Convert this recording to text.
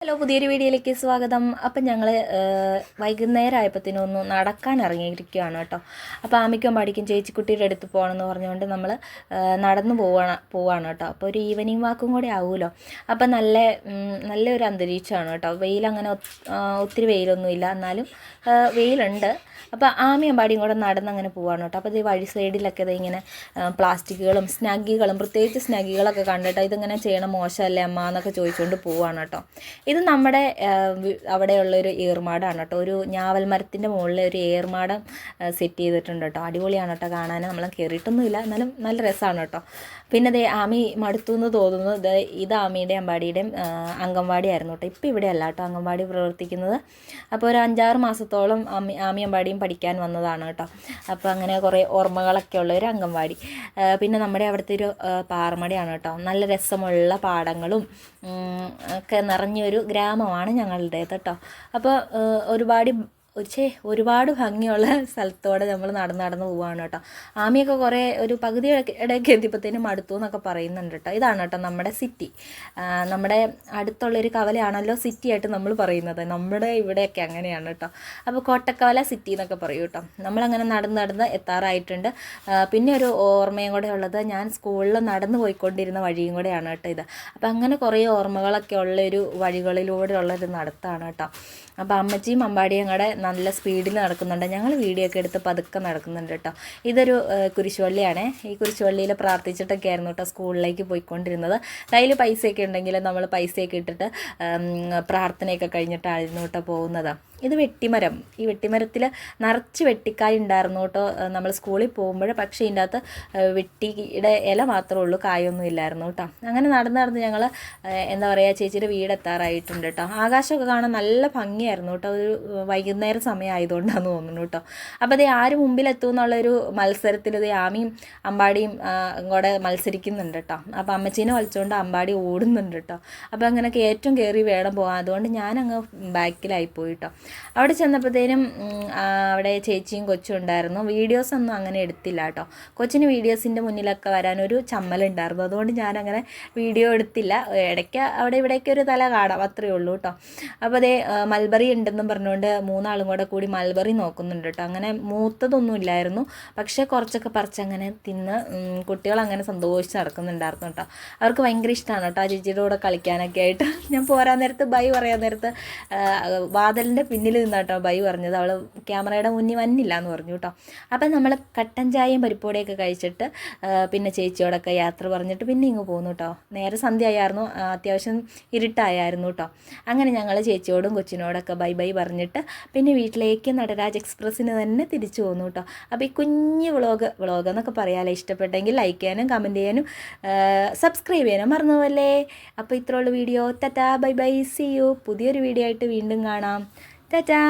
Hello, പുതിയൊരു വീഡിയോയിലേക്ക് സ്വാഗതം. അപ്പം ഞങ്ങൾ വൈകുന്നേരം ആയപ്പോഴത്തേനും ഒന്ന് നടക്കാൻ ഇറങ്ങിയിരിക്കുകയാണ് കേട്ടോ. അപ്പോൾ ആമിക്കും പാടിക്കും ചേച്ചിക്കുട്ടിയുടെ അടുത്ത് പോകണമെന്ന് പറഞ്ഞുകൊണ്ട് നമ്മൾ നടന്നു പോവാണ് കേട്ടോ. അപ്പോൾ ഒരു ഈവനിങ് വാക്കും കൂടെ ആവുമല്ലോ. അപ്പം നല്ലൊരു അന്തരീക്ഷമാണ് കേട്ടോ. വെയിലങ്ങനെ ഒത്തിരി വെയിലൊന്നുമില്ല, എന്നാലും വെയിലുണ്ട്. അപ്പോൾ ആമിയും പാടിയും കൂടെ നടന്നങ്ങനെ പോവാണ് കേട്ടോ. അപ്പോൾ ഇത് വഴി സൈഡിലൊക്കെ ഇങ്ങനെ പ്ലാസ്റ്റിക്കുകളും സ്നാഗികളും, പ്രത്യേകിച്ച് സ്നാഗികളൊക്കെ കണ്ടിട്ട് ഇതിങ്ങനെ ചെയ്യണം മോശമല്ലേ അമ്മ എന്നൊക്കെ ചോദിച്ചുകൊണ്ട് പോവാണ് കേട്ടോ. ഇത് നമ്മുടെ അവിടെയുള്ളൊരു ഏർമാടാണ് കേട്ടോ. ഒരു ഞാവൽ മരത്തിൻ്റെ മുകളിൽ ഒരു ഏർമാടം സെറ്റ് ചെയ്തിട്ടുണ്ട് കേട്ടോ. അടിപൊളിയാണ് കേട്ടോ കാണാൻ. നമ്മൾ കയറിയിട്ടൊന്നുമില്ല, എന്നാലും നല്ല രസമാണ് കേട്ടോ. പിന്നെ ദേ ആമി മടുത്തു എന്ന് തോന്നുന്നു. ഇത് ആമിയുടെയും അമ്പാടിയുടെയും അംഗൻവാടി ആയിരുന്നു കേട്ടോ. ഇപ്പോൾ ഇവിടെ അല്ല കേട്ടോ അംഗൻവാടി പ്രവർത്തിക്കുന്നത്. അപ്പോൾ ഒരു 5-6 മാസത്തോളം ആമി അമ്പാടിയും പഠിക്കാൻ വന്നതാണ് കേട്ടോ. അപ്പോൾ അങ്ങനെ കുറേ ഓർമ്മകളൊക്കെ ഉള്ള ഒരു അംഗൻവാടി. പിന്നെ നമ്മുടെ അവിടുത്തെ ഒരു പാറമടയാണ് കേട്ടോ. നല്ല രസമുള്ള പാടങ്ങളും ഒക്കെ നിറഞ്ഞൊരു ഗ്രാമമാണ് ഞങ്ങളുടേത് കേട്ടോ. അപ്പോൾ ഒരുപാട് ഭംഗിയുള്ള സ്ഥലത്തോടെ നമ്മൾ നടന്ന് പോവുകയാണ് കേട്ടോ. ആമിയൊക്കെ കുറേ ഒരു പകുതി ഇടയ്ക്ക് എത്തിയപ്പോഴത്തേനും മടുത്തു എന്നൊക്കെ പറയുന്നുണ്ട് കേട്ടോ. ഇതാണ് കേട്ടോ നമ്മുടെ സിറ്റി. നമ്മുടെ അടുത്തുള്ളൊരു കവലയാണല്ലോ സിറ്റി ആയിട്ട് നമ്മൾ പറയുന്നത്. നമ്മുടെ ഇവിടെയൊക്കെ അങ്ങനെയാണ് കേട്ടോ. അപ്പോൾ കോട്ടക്കവല സിറ്റി എന്നൊക്കെ പറയും കേട്ടോ. നമ്മളങ്ങനെ നടന്ന് എത്താറായിട്ടുണ്ട്. പിന്നെ ഒരു ഓർമ്മയും കൂടെ ഉള്ളത്, ഞാൻ സ്കൂളിൽ നടന്നു പോയിക്കൊണ്ടിരുന്ന വഴിയും കൂടെയാണ് കേട്ടോ ഇത്. അപ്പോൾ അങ്ങനെ കുറേ ഓർമ്മകളൊക്കെ ഉള്ളൊരു വഴികളിലൂടെ ഉള്ളൊരു നടത്താണ് കേട്ടോ. അപ്പോൾ അമ്മച്ചിയും അമ്പാടിയും കൂടെ നല്ല സ്പീഡിൽ നടക്കുന്നുണ്ട്. ഞങ്ങൾ വീഡിയോ ഒക്കെ എടുത്ത് പതുക്കെ നടക്കുന്നുണ്ട് കേട്ടോ. ഇതൊരു കുരിശുവള്ളിയാണേ. ഈ കുരിശുവള്ളിയിൽ പ്രാർത്ഥിച്ചിട്ടൊക്കെ ആയിരുന്നു കേട്ടോ സ്കൂളിലേക്ക് പോയിക്കൊണ്ടിരുന്നത്. കയ്യിൽ പൈസയൊക്കെ ഉണ്ടെങ്കിൽ നമ്മൾ പൈസയൊക്കെ ഇട്ടിട്ട് പ്രാർത്ഥനയൊക്കെ കഴിഞ്ഞിട്ടായിരുന്നു കേട്ടോ പോകുന്നത്. ഇത് വെട്ടിമരം. ഈ വെട്ടിമരത്തിൽ നിറച്ച് വെട്ടിക്കായ ഉണ്ടായിരുന്നു കേട്ടോ നമ്മൾ സ്കൂളിൽ പോകുമ്പോൾ. പക്ഷേ ഇതിൻ്റെ അകത്ത് വെട്ടിയുടെ ഇല മാത്രമേ ഉള്ളൂ, കായൊന്നും ഇല്ലായിരുന്നു കേട്ടോ. അങ്ങനെ നടന്ന് ഞങ്ങൾ എന്താ പറയുക, ചേച്ചിയുടെ വീടെത്താറായിട്ടുണ്ട് കേട്ടോ. ആകാശമൊക്കെ കാണാൻ നല്ല ഭംഗിയായിരുന്നു കേട്ടോ. ഒരു വൈകുന്നേരം സമയമായതുകൊണ്ടാണെന്ന് തോന്നുന്നു കേട്ടോ. അപ്പോൾ ഇത് ആര് മുമ്പിലെത്തും എന്നുള്ളൊരു മത്സരത്തിൽ ഇത് ആമിയും അമ്പാടിയും കൂടെ മത്സരിക്കുന്നുണ്ട് കേട്ടോ. അപ്പോൾ അമ്മച്ചീനെ വലിച്ചുകൊണ്ട് അമ്പാടി ഓടുന്നുണ്ട് കേട്ടോ. അപ്പോൾ അങ്ങനെ കയറ്റം കയറി വേണം പോകാൻ. അതുകൊണ്ട് ഞാനങ്ങ് ബാക്കിലായിപ്പോയി കേട്ടോ. അവിടെ ചെന്നപ്പോഴത്തേനും അവിടെ ചേച്ചിയും കൊച്ചും ഉണ്ടായിരുന്നു. വീഡിയോസൊന്നും അങ്ങനെ എടുത്തില്ല കേട്ടോ. കൊച്ചിന് വീഡിയോസിൻ്റെ മുന്നിലൊക്കെ വരാനൊരു ചമ്മലുണ്ടായിരുന്നു. അതുകൊണ്ട് ഞാനങ്ങനെ വീഡിയോ എടുത്തില്ല. ഇടയ്ക്ക് അവിടെ ഇവിടേക്ക് ഒരു തല കാണാം, അത്രയേ ഉള്ളൂ കേട്ടോ. അപ്പോൾ അതേ മൽബറി ഉണ്ടെന്നും പറഞ്ഞുകൊണ്ട് 3 ആളും കൂടി മൽബറി നോക്കുന്നുണ്ട് കേട്ടോ. അങ്ങനെ മൂത്തതൊന്നും ഇല്ലായിരുന്നു, പക്ഷേ കുറച്ചൊക്കെ പറിച്ചങ്ങനെ തിന്ന് കുട്ടികളങ്ങനെ സന്തോഷിച്ച് നടക്കുന്നുണ്ടായിരുന്നു കേട്ടോ. അവർക്ക് ഭയങ്കര ഇഷ്ടമാണ് കേട്ടോ ആ ചേച്ചിയുടെ കൂടെ കളിക്കാനൊക്കെ ആയിട്ട്. ഞാൻ പോരാൻ നേരത്ത് ബൈ പറയാൻ നേരത്ത് വാതിലിൻ്റെ പിന്നിൽ നിന്നാട്ടോ ബൈ പറഞ്ഞത്. അവൾ ക്യാമറയുടെ മുന്നിൽ വന്നില്ല എന്ന് പറഞ്ഞു കേട്ടോ. അപ്പം നമ്മൾ കട്ടൻ ചായയും പരിപ്പോടെയൊക്കെ കഴിച്ചിട്ട് പിന്നെ ചേച്ചിയോടൊക്കെ യാത്ര പറഞ്ഞിട്ട് പിന്നെ ഇങ്ങ് പോന്നു കേട്ടോ. നേരെ സന്ധ്യ ആയിരുന്നു, അത്യാവശ്യം ഇരുട്ടായിരുന്നു കേട്ടോ. അങ്ങനെ ഞങ്ങൾ ചേച്ചിയോടും കൊച്ചിനോടൊക്കെ ബൈ പറഞ്ഞിട്ട് പിന്നെ വീട്ടിലേക്ക് നടരാജ് എക്സ്പ്രസ്സിന് തന്നെ തിരിച്ചു പോന്നു കേട്ടോ. അപ്പോൾ ഈ കുഞ്ഞ് വ്ളോഗ് എന്നൊക്കെ പറയാമല്ലോ. ഇഷ്ടപ്പെട്ടെങ്കിൽ ലൈക്ക് ചെയ്യാനും കമൻറ്റ് ചെയ്യാനും സബ്സ്ക്രൈബ് ചെയ്യാനും മറന്നുപോകല്ലേ. അപ്പോൾ ഇത്രയുള്ള video. Tata, bye, see you. പുതിയൊരു വീഡിയോ ആയിട്ട് വീണ്ടും കാണാം. ടാറ്റാ.